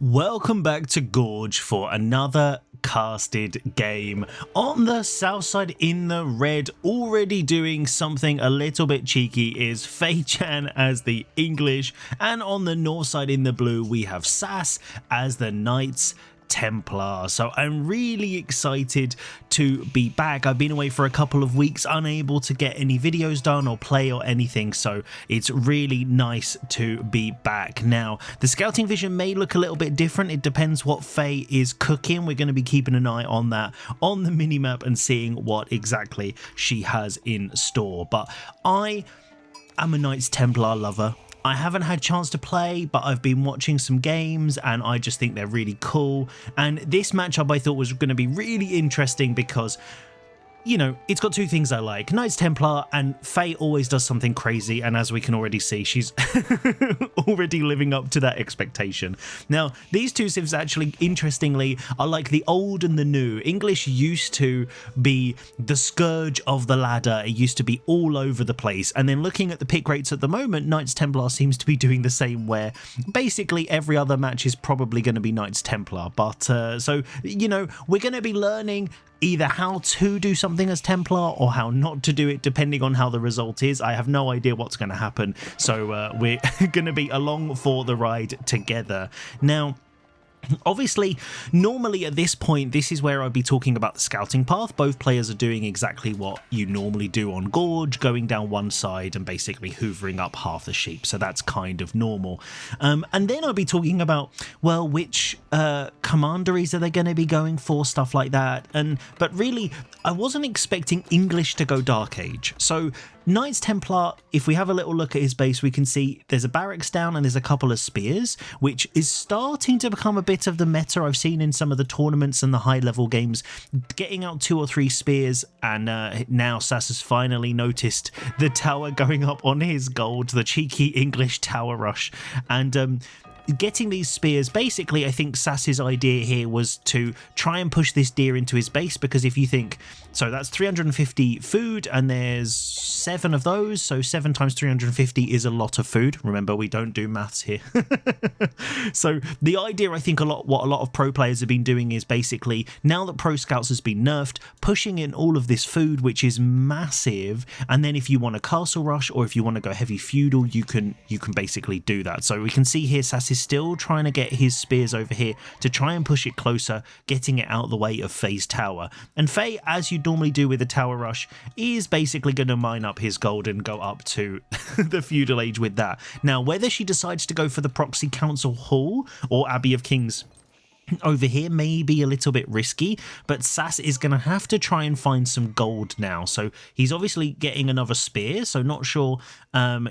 Welcome back to Gorge for another casted game. On the south side in the red, already doing something a little bit cheeky, is Faye Chan as the English, and on the north side in the blue we have Sass as the Knights Templar. So I'm really excited to be back. I've been away for a couple of weeks, unable to get any videos done or play or anything, so it's really nice to be back. Now, the scouting vision may look a little bit different. It depends what Faye is cooking. We're going to be keeping an eye on that on the minimap and seeing what exactly she has in store. But I am a Knights Templar lover. I haven't had a chance to play, but I've been watching some games and I just think they're really cool. And this matchup I thought was going to be really interesting because, you know, it's got two things I like. Knights Templar, and Faye always does something crazy, and as we can already see, she's already living up to that expectation. Now, these two civs actually, interestingly, are like the old and the new. English used to be the scourge of the ladder. It used to be all over the place, and then looking at the pick rates at the moment, Knights Templar seems to be doing the same, where basically every other match is probably going to be Knights Templar. But, so, you know, we're going to be learning either how to do something as Templar or how not to do it, depending on how the result is. I have no idea what's going to happen, so we're going to be along for the ride together. Now, obviously, normally at this point, this is where I'd be talking about the scouting path. Both players are doing exactly what you normally do on Gorge, going down one side and basically hoovering up half the sheep. So that's kind of normal. And then I'll be talking about, well, which commanderies are they going to be going for, stuff like that. But really, I wasn't expecting English to go Dark Age. So Knights Templar, if we have a little look at his base, we can see there's a barracks down and there's a couple of spears, which is starting to become a bit of the meta. I've seen in some of the tournaments and the high level games, getting out 2 or 3 spears, and now Sass has finally noticed the tower going up on his gold, the cheeky English tower rush, and getting these spears, basically I think Sass's idea here was to try and push this deer into his base, because if you think, so that's 350 food and there's 7 of those, so 7 times 350 is a lot of food. Remember, we don't do maths here. So the idea, I think what a lot of pro players have been doing is basically, now that Pro Scouts has been nerfed, pushing in all of this food, which is massive, and then if you want a castle rush or if you want to go heavy feudal, you can basically do that. So we can see here Sass is still trying to get his spears over here to try and push it closer, getting it out of the way of Faye's tower. And Faye, as you normally do with a tower rush, is basically going to mine up his gold and go up to the feudal age with that. Now, whether she decides to go for the proxy council hall or Abbey of Kings over here may be a little bit risky, but Sass is going to have to try and find some gold now. So he's obviously getting another spear, so not sure.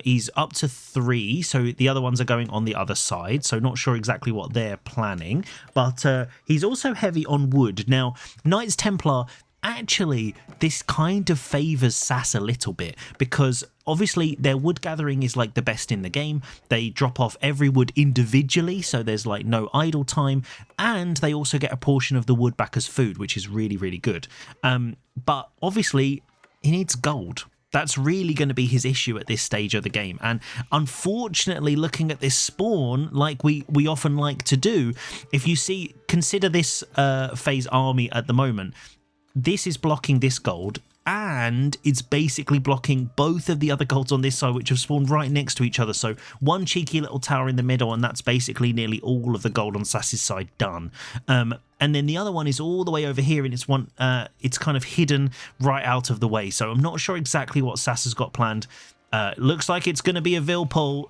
He's up to 3, so the other ones are going on the other side, so not sure exactly what they're planning. But he's also heavy on wood. Now, Knights Templar, actually, this kind of favours Sass a little bit, because obviously their wood gathering is like the best in the game. They drop off every wood individually, so there's like no idle time, and they also get a portion of the wood back as food, which is really, really good. But obviously he needs gold. That's really going to be his issue at this stage of the game. And unfortunately, looking at this spawn, like we often like to do, if you see, consider this Faye's army at the moment. This is blocking this gold, and it's basically blocking both of the other golds on this side, which have spawned right next to each other. So one cheeky little tower in the middle, and that's basically nearly all of the gold on Sass's side done. And then the other one is all the way over here, and it's kind of hidden right out of the way. So I'm not sure exactly what Sass has got planned. Looks like it's going to be a Vil pull.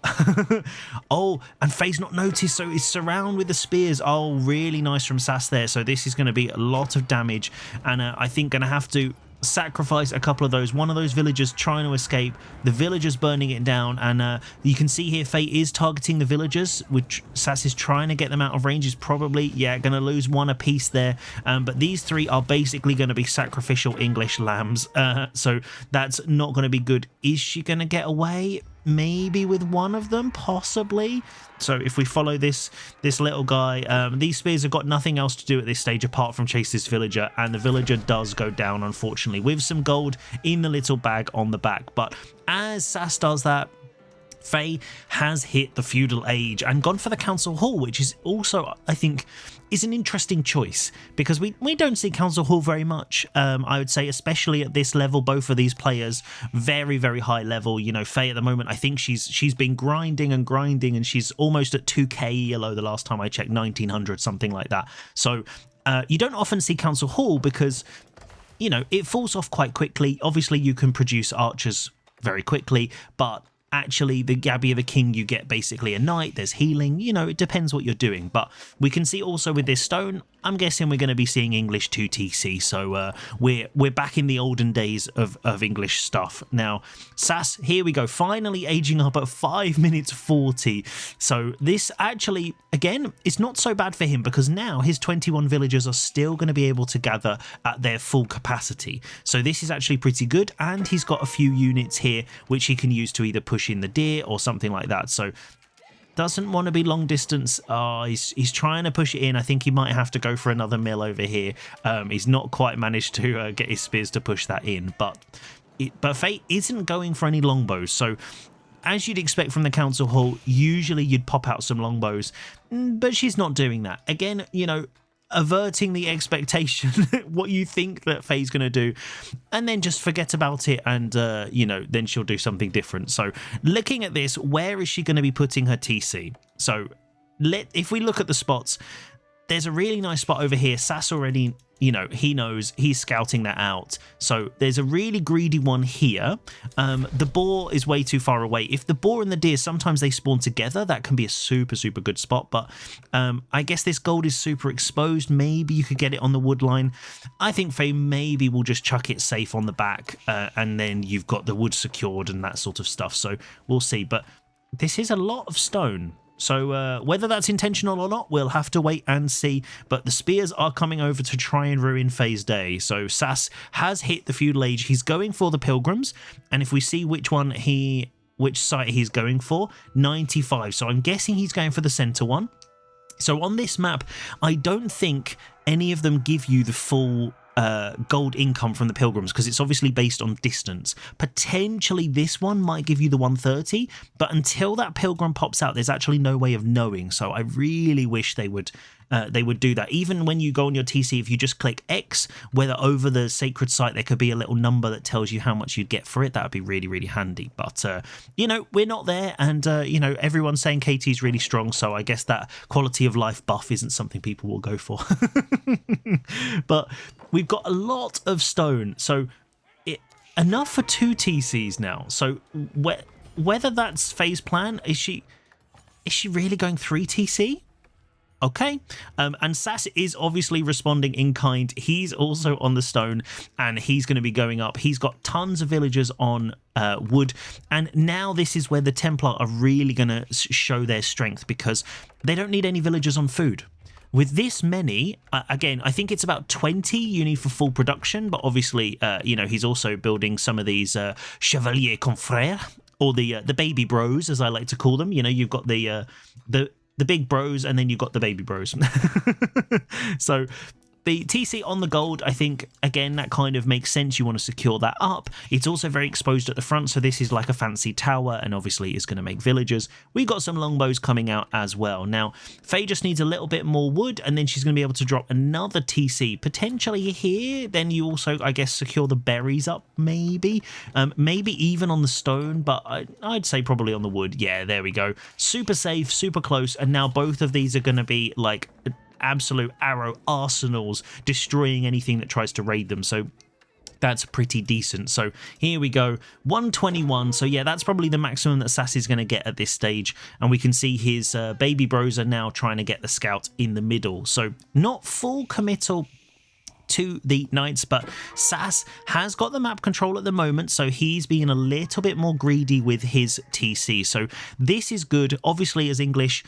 Oh, and Faye's not noticed, so it's surround with the spears. Oh, really nice from Sass there. So this is going to be a lot of damage, and I think going to have to sacrifice a couple of those. One of those villagers trying to escape, the villagers burning it down, and you can see here Faye is targeting the villagers, which Sass is trying to get them out of range. Is probably, yeah, going to lose 1 apiece there, but these 3 are basically going to be sacrificial English lambs, so that's not going to be good. Is she going to get away? Maybe with one of them, possibly. So if we follow this little guy, these spears have got nothing else to do at this stage apart from chase this villager, and the villager does go down, unfortunately, with some gold in the little bag on the back. But as Sass does that, Faye has hit the feudal age and gone for the council hall, which is also, I think, is an interesting choice because we don't see council hall very much. I would say, especially at this level, both of these players very, very high level. You know, Faye at the moment, I think she's been grinding and she's almost at 2k ELO the last time I checked, 1900, something like that. So you don't often see council hall because, you know, it falls off quite quickly. Obviously, you can produce archers very quickly, but actually the Gabby of the King, you get basically a knight, there's healing, you know, it depends what you're doing. But we can see also with this stone, I'm guessing we're going to be seeing English 2 TC, so we're back in the olden days of English stuff. Now, Sass, here we go, finally aging up at 5 minutes 40. So this actually, again, it's not so bad for him because now his 21 villagers are still going to be able to gather at their full capacity. So this is actually pretty good, and he's got a few units here which he can use to either push in the deer or something like that. So doesn't want to be long distance. He's trying to push it in. I think he might have to go for another mill over here. He's not quite managed to get his spears to push that in, but Faye isn't going for any longbows. So as you'd expect from the council hall, usually you'd pop out some longbows, but she's not doing that. Again, you know, averting the expectation, what you think that Faye's going to do, and then just forget about it, and you know, then she'll do something different. So looking at this, where is she going to be putting her TC? So if we look at the spots, there's a really nice spot over here. Sass already, you know, he knows, he's scouting that out. So there's a really greedy one here. The boar is way too far away. If the boar and the deer, sometimes they spawn together, that can be a super, super good spot. But I guess this gold is super exposed. Maybe you could get it on the wood line. I think Faye maybe will just chuck it safe on the back, and then you've got the wood secured and that sort of stuff. So we'll see. But this is a lot of stone. So whether that's intentional or not, we'll have to wait and see. But the spears are coming over to try and ruin Faye's day. So Sass has hit the feudal age. He's going for the pilgrims. And if we see which site he's going for, 95. So I'm guessing he's going for the center one. So on this map, I don't think any of them give you the full gold income from the pilgrims because it's obviously based on distance. Potentially this one might give you the 130, but until that pilgrim pops out, there's actually no way of knowing. So I really wish they would do that. Even when you go on your TC, if you just click X, whether over the sacred site there could be a little number that tells you how much you'd get for it, that would be really, really handy. But you know, we're not there, and you know, everyone's saying KT's really strong, so I guess that quality of life buff isn't something people will go for. But we've got a lot of stone, so enough for 2 TCs now. So whether that's Faye's plan, is she really going 3 TC? Okay, and Sass is obviously responding in kind. He's also on the stone, and he's going to be going up. He's got tons of villagers on wood, and now this is where the Templar are really going to show their strength because they don't need any villagers on food. With this many, again, I think it's about 20 you need for full production, but obviously, you know, he's also building some of these Chevalier Confrères, or the baby bros, as I like to call them. You know, you've got the big bros, and then you've got the baby bros. So the TC on the gold, I think, again, that kind of makes sense. You want to secure that up. It's also very exposed at the front, so this is like a fancy tower, and obviously is going to make villagers. We've got some longbows coming out as well. Now, Faye just needs a little bit more wood, and then she's going to be able to drop another TC, potentially here. Then you also, I guess, secure the berries up, maybe. Maybe even on the stone, but I'd say probably on the wood. Yeah, there we go. Super safe, super close, and now both of these are going to be like absolute arrow arsenals, destroying anything that tries to raid them. So that's pretty decent. So here we go, 121. So yeah, that's probably the maximum that Sass is going to get at this stage. And we can see his baby bros are now trying to get the scout in the middle. So not full committal to the knights, but Sass has got the map control at the moment, so he's being a little bit more greedy with his TC. So this is good. Obviously, as English,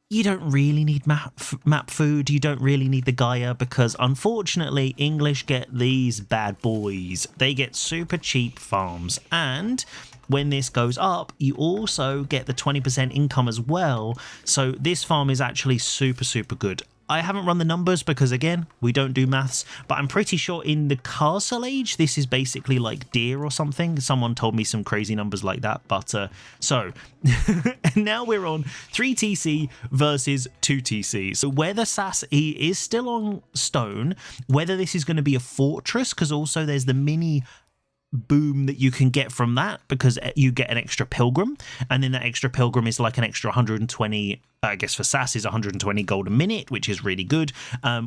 you don't really need map food, you don't really need the Gaia, because unfortunately English get these bad boys. They get super cheap farms, and when this goes up, you also get the 20% income as well. So this farm is actually super, super good. I haven't run the numbers because, again, we don't do maths, but I'm pretty sure in the castle age, this is basically like deer or something. Someone told me some crazy numbers like that, but so now we're on 3 TC versus 2 TC. So whether Sass is still on stone, whether this is going to be a fortress, because also there's the mini boom that you can get from that because you get an extra pilgrim, and then that extra pilgrim is like an extra 120, I guess for Sass is 120 gold a minute, which is really good,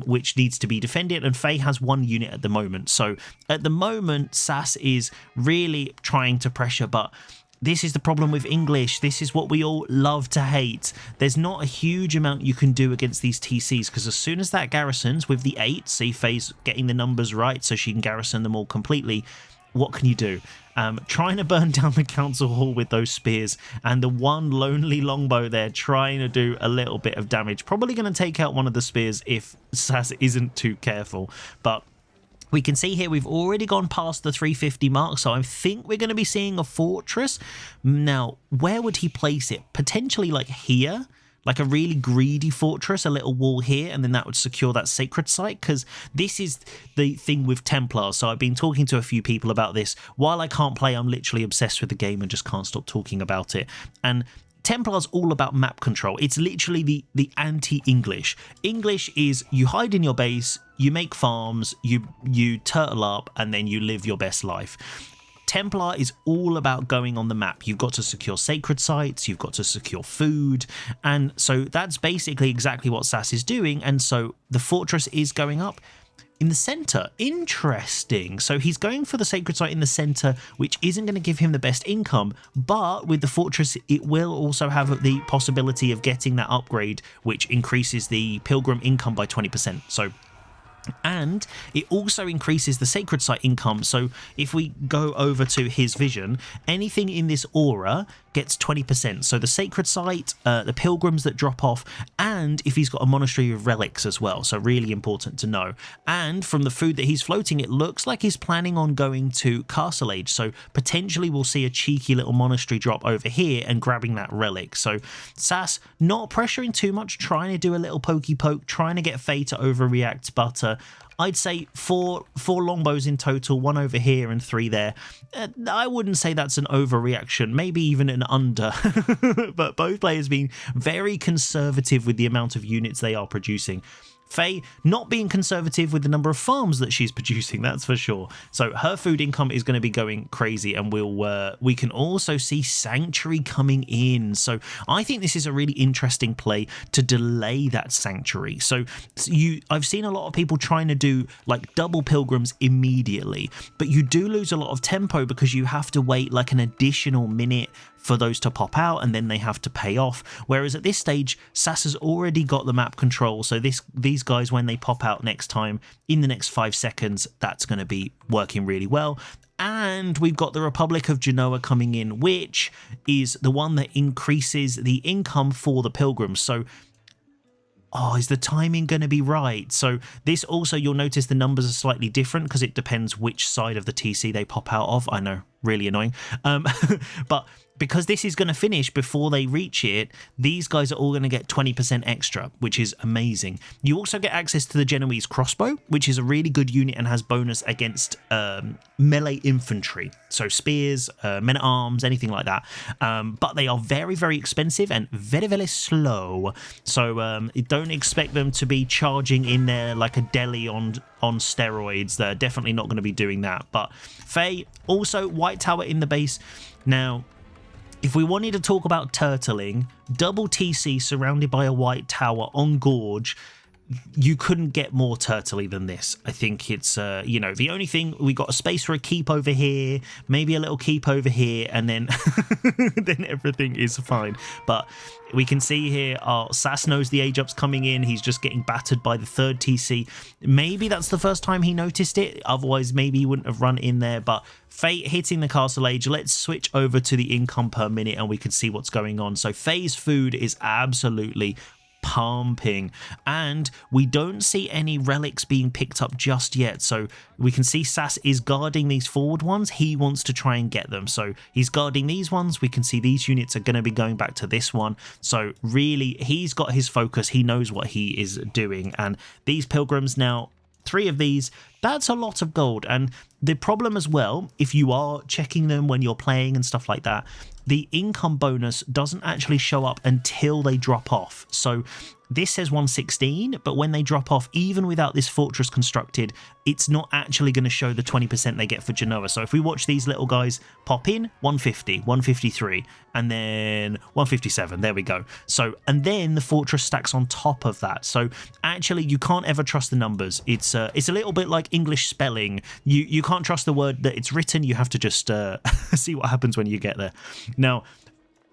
which needs to be defended, and Faye has 1 unit at the moment. So at the moment Sass is really trying to pressure, but this is the problem with English. This is what we all love to hate. There's not a huge amount you can do against these TCs, because as soon as that garrisons with the 8, see Faye's getting the numbers right so she can garrison them all completely. What can you do? Trying to burn down the council hall with those spears, and the one lonely longbow there trying to do a little bit of damage. Probably going to take out one of the spears if Sass isn't too careful. But we can see here we've already gone past the 350 mark, so I think we're going to be seeing a fortress. Now, where would he place it? Potentially like here? Like a really greedy fortress, a little wall here, and then that would secure that sacred site, because this is the thing with Templar. So I've been talking to a few people about this. While I can't play, I'm literally obsessed with the game and just can't stop talking about it. And Templar's all about map control. It's literally the anti-English. English is you hide in your base, you make farms, you turtle up, and then you live your best life. Templar is all about going on the map. You've got to secure sacred sites, you've got to secure food, and so that's basically exactly what Sass is doing, and so the fortress is going up in the center. Interesting. So he's going for the sacred site in the center, which isn't going to give him the best income, but with the fortress it will also have the possibility of getting that upgrade, which increases the pilgrim income by 20%. So, and it also increases the sacred site income. So if we go over to his vision, anything in this aura gets 20%. So the sacred site, the pilgrims that drop off, and if he's got a monastery of relics as well. So really important to know. And from the food that he's floating, it looks like he's planning on going to Castle Age. So potentially we'll see a cheeky little monastery drop over here and grabbing that relic. So Sass not pressuring too much, trying to do a little pokey poke, trying to get Faye to overreact, but I'd say four longbows in total, 1 over here and 3 there. I wouldn't say that's an overreaction, maybe even an under. But both players being very conservative with the amount of units they are producing. Faye not being conservative with the number of farms that she's producing, that's for sure. So her food income is going to be going crazy, and we can also see Sanctuary coming in. So I think this is a really interesting play to delay that Sanctuary. So I've seen a lot of people trying to do like double pilgrims immediately, but you do lose a lot of tempo because you have to wait like an additional minute for those to pop out, and then they have to pay off. Whereas at this stage, Sass has already got the map control, so these guys, when they pop out next time, in the next 5 seconds, that's going to be working really well. And we've got the Republic of Genoa coming in, which is the one that increases the income for the pilgrims. So is the timing going to be right? So this also, you'll notice the numbers are slightly different because it depends which side of the TC they pop out of. I know, really annoying. But because this is going to finish before they reach it, these guys are all going to get 20% extra, which is amazing. You also get access to the Genoese crossbow, which is a really good unit and has bonus against melee infantry. So spears, men-at-arms, anything like that. But they are very, very expensive and very, very slow. So don't expect them to be charging in there like a deli on steroids. They're definitely not going to be doing that. But Faye, also White Tower in the base. Now, if we wanted to talk about turtling, double TC surrounded by a white tower on Gorge, you couldn't get more turtley than this. I think it's, the only thing, we got a space for a keep over here, maybe a little keep over here, and then then everything is fine. But we can see here, Sass knows the age up's coming in. He's just getting battered by the 3rd TC. Maybe that's the first time he noticed it. Otherwise, maybe he wouldn't have run in there. But Faye hitting the Castle Age. Let's switch over to the income per minute and we can see what's going on. So Faye's food is absolutely pumping, and we don't see any relics being picked up just yet. So we can see Sass is guarding these forward ones. He wants to try and get them, so he's guarding these ones. We can see these units are going to be going back to this one, so really he's got his focus. He knows what he is doing, and these pilgrims now, 3 of these, that's a lot of gold. And the problem as well, if you are checking them when you're playing and stuff like that, the income bonus doesn't actually show up until they drop off. So this says 116, but when they drop off, even without this fortress constructed, it's not actually going to show the 20% they get for Genoa. So if we watch these little guys pop in, 150, 153, and then 157, there we go. So, and then the fortress stacks on top of that. So actually you can't ever trust the numbers. It's a little bit like English spelling. You can't trust the word that it's written. You have to just see what happens when you get there. Now,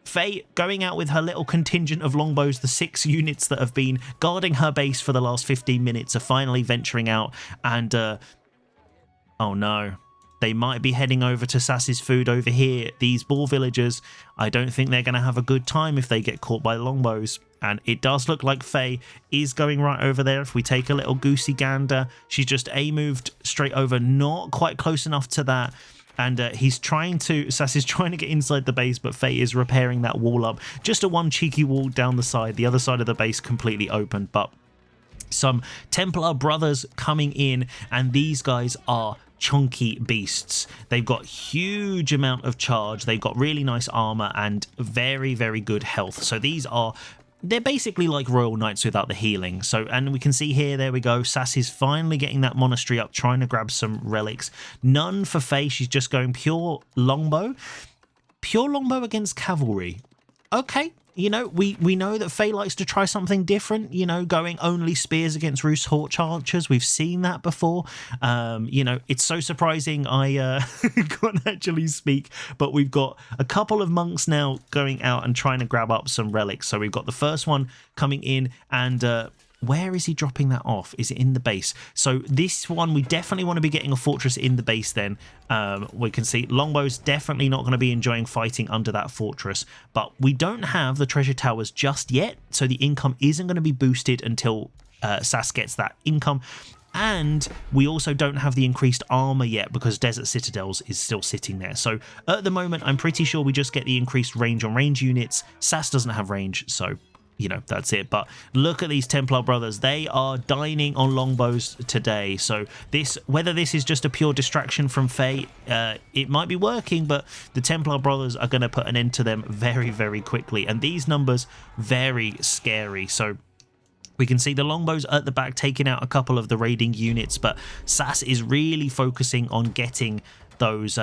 Faye going out with her little contingent of longbows, the 6 units that have been guarding her base for the last 15 minutes are finally venturing out, and oh no, they might be heading over to Sass's food over here. These Boar villagers, I don't think they're going to have a good time if they get caught by longbows, and it does look like Faye is going right over there. If we take a little goosey gander, she's just moved straight over, not quite close enough to that. And Sass is trying to get inside the base, but Faye is repairing that wall up. Just a one cheeky wall down the side. The other side of the base completely open, but some Templar brothers coming in, and these guys are chunky beasts. They've got huge amount of charge. They've got really nice armor and very, very good health. So they're basically like Royal Knights without the healing. So, and we can see here, there we go, Sass is finally getting that monastery up, trying to grab some relics. None for Faye, she's just going pure longbow. Pure longbow against cavalry. Okay, you know, we know that Faye likes to try something different, you know, going only spears against Roost Horch archers. We've seen that before. You know, it's so surprising I can't actually speak, but we've got a couple of monks now going out and trying to grab up some relics. So we've got the first one coming in, and where is he dropping that off? Is it in the base? So this one, we definitely want to be getting a fortress in the base then. We can see Longbow's definitely not going to be enjoying fighting under that fortress, but we don't have the treasure towers just yet, so the income isn't going to be boosted until Sass gets that income. And we also don't have the increased armor yet because Desert Citadels is still sitting there. So at the moment, I'm pretty sure we just get the increased range on range units. Sass doesn't have range, so you know, that's it. But look at these Templar brothers. They are dining on longbows today. So whether this is just a pure distraction from Faye, it might be working, but the Templar brothers are going to put an end to them very, very quickly. And these numbers, very scary. So we can see the longbows at the back taking out a couple of the raiding units, but Sass is really focusing on getting those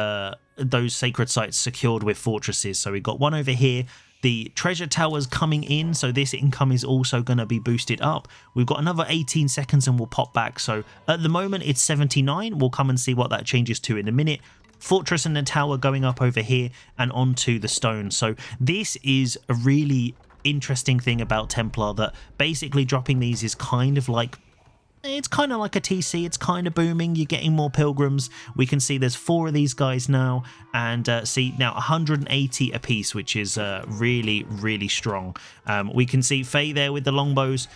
sacred sites secured with fortresses. So we've got one over here. The treasure towers coming in, so this income is also going to be boosted up. We've got another 18 seconds and we'll pop back. So at the moment it's 79. We'll come and see what that changes to in a minute. Fortress and the tower going up over here and onto the stone. So this is a really interesting thing about Templar, that basically dropping these is kind of like, it's kind of like a TC. It's kind of booming. You're getting more pilgrims. We can see there's 4 of these guys now, and see now 180 apiece, which is really, really strong. We can see Faye there with the longbows.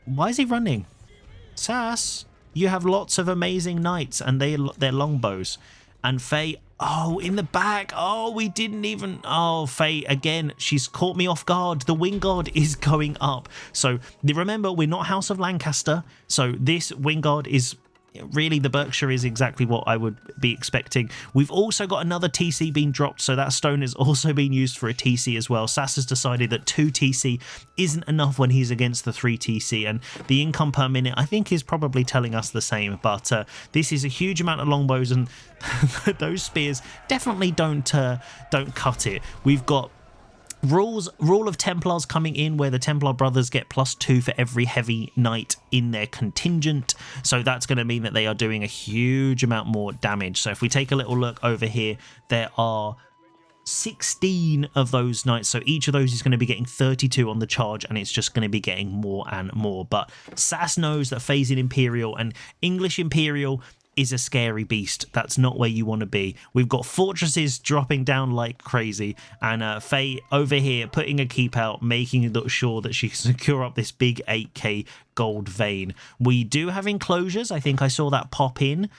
Why is he running? Sass, you have lots of amazing knights, and they're longbows. And Faye, oh, in the back. Oh, we didn't even... Oh, Faye, again, she's caught me off guard. The wing guard is going up. So remember, we're not House of Lancaster. So this wing guard is... Really, the Berkshire is exactly what I would be expecting. We've also got another TC being dropped, so that stone is also being used for a TC as well. Sass has decided that 2 TC isn't enough when he's against the 3 TC, and the income per minute, I think, is probably telling us the same. But this is a huge amount of longbows, and those spears definitely don't cut it. We've got rule of Templars coming in, where the Templar brothers get +2 for every heavy knight in their contingent. So that's going to mean that they are doing a huge amount more damage. So if we take a little look over here, there are 16 of those knights, so each of those is going to be getting 32 on the charge, and it's just going to be getting more and more. But Sass knows that Faye's in Imperial, and English Imperial, is a scary beast. That's not where you want to be. We've got fortresses dropping down like crazy, and Faye over here putting a keep out, making sure that she can secure up this big 8k gold vein. We do have enclosures. I think I saw that pop in.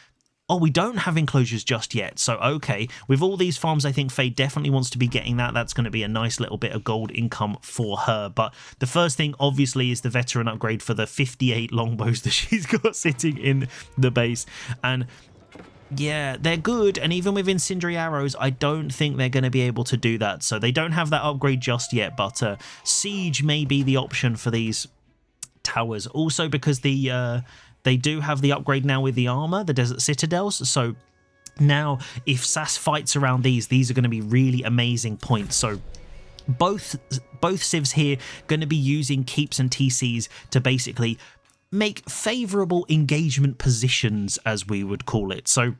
Oh, we don't have enclosures just yet. So, okay, with all these farms, I think Faye definitely wants to be getting that. That's going to be a nice little bit of gold income for her. But the first thing, obviously, is the veteran upgrade for the 58 longbows that she's got sitting in the base. And yeah, they're good. And even with incendiary arrows, I don't think they're going to be able to do that. So they don't have that upgrade just yet. But siege may be the option for these towers. Also, because they do have the upgrade now with the armor, the desert citadels. So now if Sass fights around these are going to be really amazing points. So both civs here going to be using keeps and TCs to basically make favorable engagement positions, as we would call it. So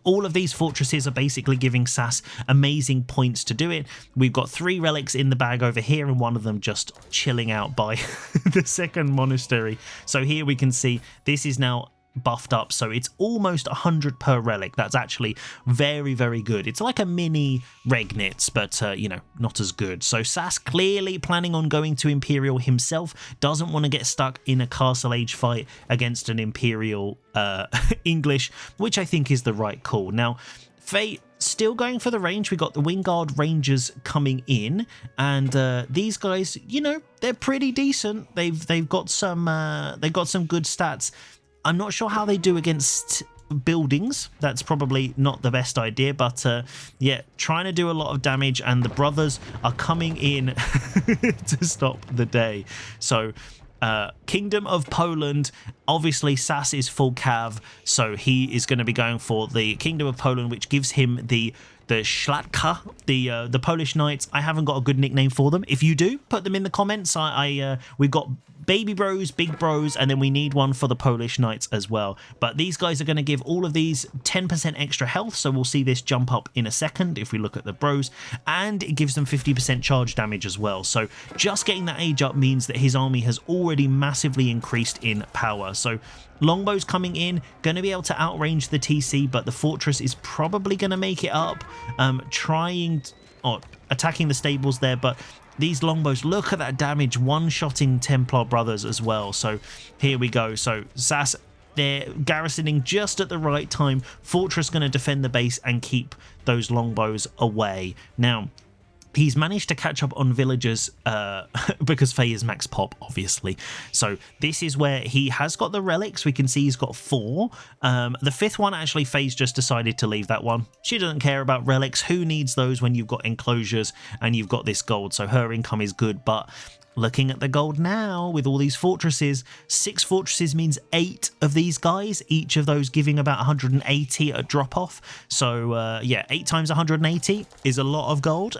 all of these fortresses are basically giving Sass amazing points to do it. We've got 3 relics in the bag over here, and one of them just chilling out by the second monastery. So here we can see this is now buffed up, so it's almost 100 per relic. That's actually very, very good. It's like a mini Regnitz, but you know, not as good. So Sass clearly planning on going to Imperial himself, doesn't want to get stuck in a Castle Age fight against an Imperial English, which I think is the right call. Now Faye still going for the range. We got the Wingard Rangers coming in, and these guys, you know, they're pretty decent. They've got some good stats. I'm not sure how they do against buildings. That's probably not the best idea, but yeah, trying to do a lot of damage, and the brothers are coming in to stop the day. So Kingdom of Poland, obviously Sass is full cav, so he is going to be going for the Kingdom of Poland, which gives him the Szlatka, the Polish Knights. I haven't got a good nickname for them. If you do, put them in the comments. We've got Baby Bros, Big Bros, and then we need one for the Polish Knights as well. But these guys are going to give all of these 10% extra health, so we'll see this jump up in a second if we look at the Bros, and it gives them 50% charge damage as well. So just getting that age up means that his army has already massively increased in power. So longbows coming in, going to be able to outrange the TC, but the fortress is probably going to make it up, attacking the stables there. But these longbows, look at that damage, one-shotting Templar brothers as well. So here we go. So Sass, they're garrisoning just at the right time. Fortress going to defend the base and keep those longbows away. Now, he's managed to catch up on villagers because Faye is max pop, obviously. So this is where he has got the relics. We can see he's got 4. The 5th one, actually, Faye's just decided to leave that one. She doesn't care about relics. Who needs those when you've got enclosures and you've got this gold? So her income is good, but looking at the gold now with all these fortresses, 6 fortresses means 8 of these guys, each of those giving about 180 a drop off. So yeah, 8 times 180 is a lot of gold.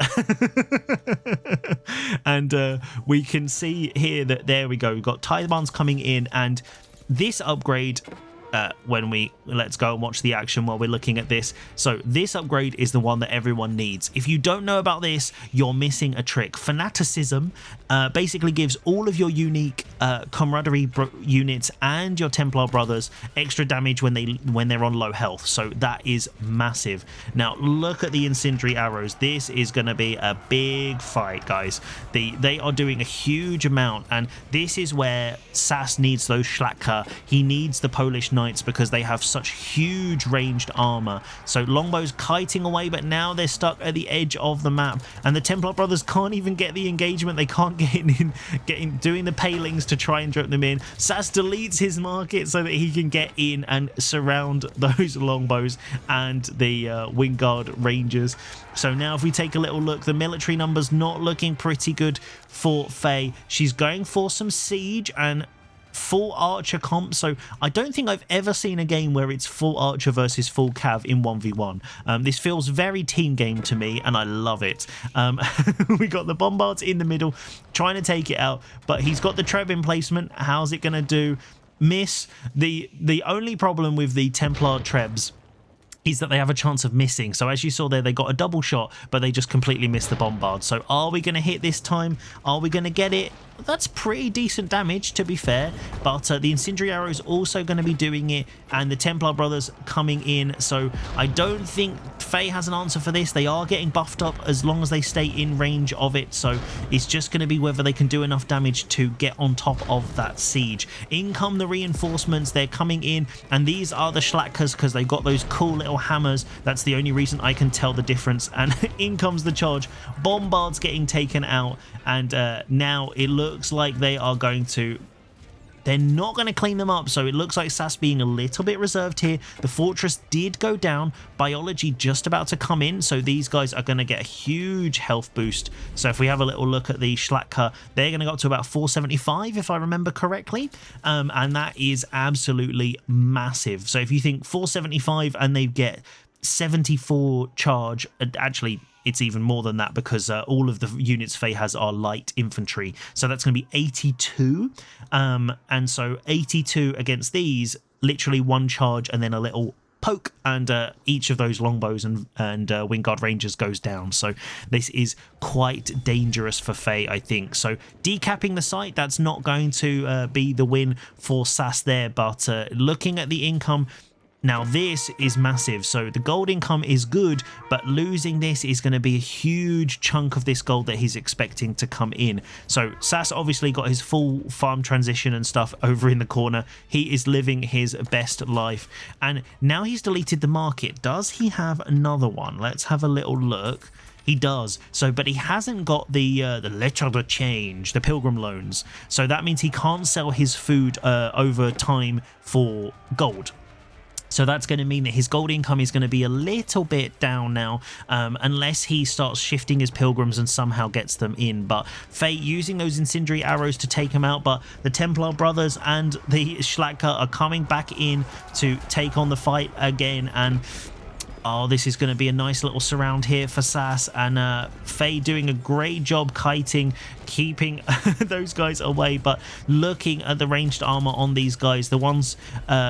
And we can see here that there we go, we've got Tithe coming in, and this upgrade, let's go and watch the action while we're looking at this. So this upgrade is the one that everyone needs. If you don't know about this, you're missing a trick. Fanaticism basically gives all of your unique camaraderie units and your Templar brothers extra damage when they're on low health. So that is massive. Now look at the incendiary arrows. This is going to be a big fight, guys. They are doing a huge amount, and this is where Sass needs those Szlatka. He needs the Polish Knights because they have such huge ranged armor. So longbows kiting away, but now they're stuck at the edge of the map, and the Templar brothers can't even get the engagement. They can't get in doing the palings to try and drop them in. Sass deletes his market so that he can get in and surround those longbows and the Wingard Rangers. So now if we take a little look, the military numbers not looking pretty good for Faye. She's going for some siege and full archer comp. So I don't think I've ever seen a game where it's full archer versus full cav in 1v1. This feels very team game to me, and I love it. We got the bombards in the middle trying to take it out, but he's got the Treb in placement. How's it going to do? Miss. The only problem with the Templar Trebs is that they have a chance of missing. So as you saw there, they got a double shot, but they just completely missed the bombard. So are we going to hit this time? Are we going to get it? That's pretty decent damage, to be fair, but the incendiary arrow is also going to be doing it, and the Templar brothers coming in. So I don't think Faye has an answer for this. They are getting buffed up as long as they stay in range of it, so it's just going to be whether they can do enough damage to get on top of that siege. In come the reinforcements. They're coming in, and these are the Schlackers because they've got those cool little hammers. That's the only reason I can tell the difference. And in comes the charge. Bombards getting taken out, and now it looks like they are going to... They're not going to clean them up, so it looks like Sass being a little bit reserved here. The fortress did go down. Biology just about to come in, so these guys are going to get a huge health boost. So if we have a little look at the Schlacker, they're going to go up to about 475, if I remember correctly, and that is absolutely massive. So if you think 475 and they get 74 charge, actually it's even more than that because all of the units Faye has are light infantry, so that's going to be 82, and so 82 against these, literally one charge and then a little poke, and each of those longbows and Wingard Rangers goes down. So this is quite dangerous for Faye, I think. So decapping the site, that's not going to be the win for Sass there, but looking at the income, now this is massive. So the gold income is good, but losing this is going to be a huge chunk of this gold that he's expecting to come in. So Sass obviously got his full farm transition and stuff over in the corner. He is living his best life, and now he's deleted the market. Does he have another one? Let's have a little look. He does. So, but he hasn't got the lettre de change, the pilgrim loans. So that means he can't sell his food over time for gold. So that's going to mean that his gold income is going to be a little bit down now, unless he starts shifting his pilgrims and somehow gets them in. But Faye using those incendiary arrows to take him out, but the Templar brothers and the Schlacker are coming back in to take on the fight again. And oh, this is going to be a nice little surround here for Sass, and Faye doing a great job kiting, keeping those guys away. But looking at the ranged armor on these guys, the ones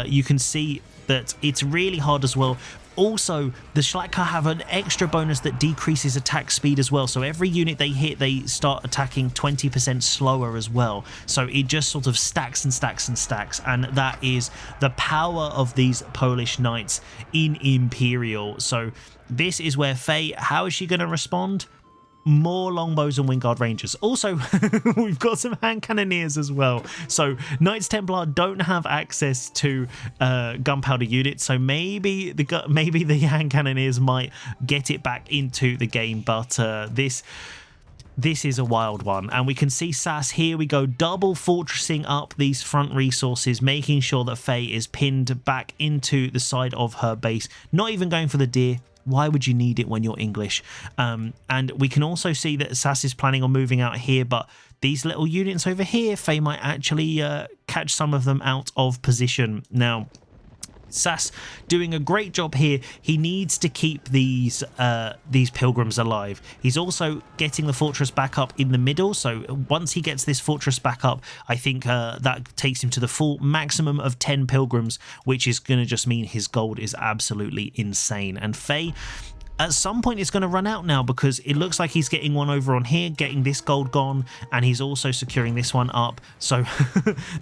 you can see that it's really hard as well. Also, the Schlacker have an extra bonus that decreases attack speed as well. So every unit they hit, they start attacking 20% slower as well. So it just sort of stacks and stacks and stacks. And that is the power of these Polish knights in Imperial. So this is where Faye, how is she going to respond? More longbows and Wingard Rangers. Also, we've got some hand cannoneers as well. So Knights Templar don't have access to gunpowder units, so maybe the hand cannoneers might get it back into the game. But this is a wild one, and we can see Sass, here we go, double fortressing up these front resources, making sure that Faye is pinned back into the side of her base, not even going for the deer. Why would you need it when you're English? And we can also see that Sass is planning on moving out here, but these little units over here, Faye might actually catch some of them out of position. Now, Sass doing a great job here. He needs to keep these pilgrims alive. He's also getting the fortress back up in the middle, so once he gets this fortress back up, I think that takes him to the full maximum of 10 pilgrims, which is going to just mean his gold is absolutely insane. And Faye, at some point, it's going to run out now, because it looks like he's getting one over on here, getting this gold gone, and he's also securing this one up. So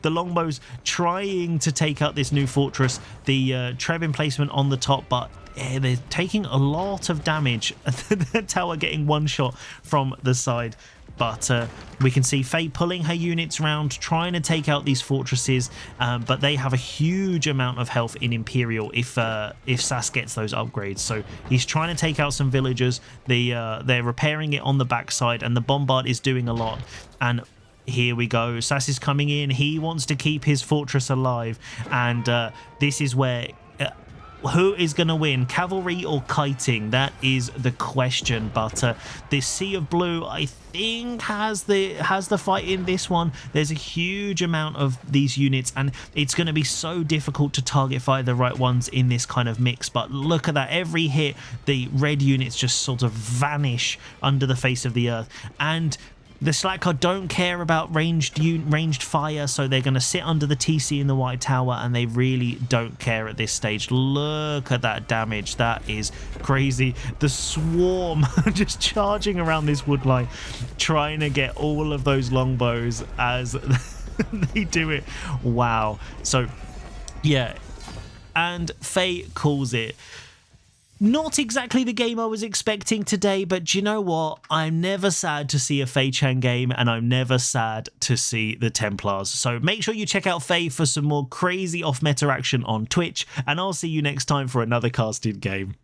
the longbows trying to take out this new fortress, the Treb emplacement on the top, but they're taking a lot of damage. The tower getting one shot from the side. But we can see Faye pulling her units around, trying to take out these fortresses, but they have a huge amount of health in Imperial if Sass gets those upgrades. So he's trying to take out some villagers. They're repairing it on the backside, and the bombard is doing a lot. And here we go. Sass is coming in. He wants to keep his fortress alive, and this is where... who is going to win, cavalry or kiting? That is the question. But this Sea of Blue, I think, has the fight in this one. There's a huge amount of these units, and it's going to be so difficult to target fire the right ones in this kind of mix. But look at that, every hit, the red units just sort of vanish under the face of the earth. And The Slacker don't care about ranged fire, so they're going to sit under the TC in the White Tower, and they really don't care at this stage. Look at that damage. That is crazy. The Swarm just charging around this wood line, trying to get all of those longbows as they do it. Wow. So, yeah. And Faye calls it. Not exactly the game I was expecting today, but do you know what? I'm never sad to see a Faye Chan game, and I'm never sad to see the Templars. So make sure you check out Faye for some more crazy off-meta action on Twitch, and I'll see you next time for another casted game.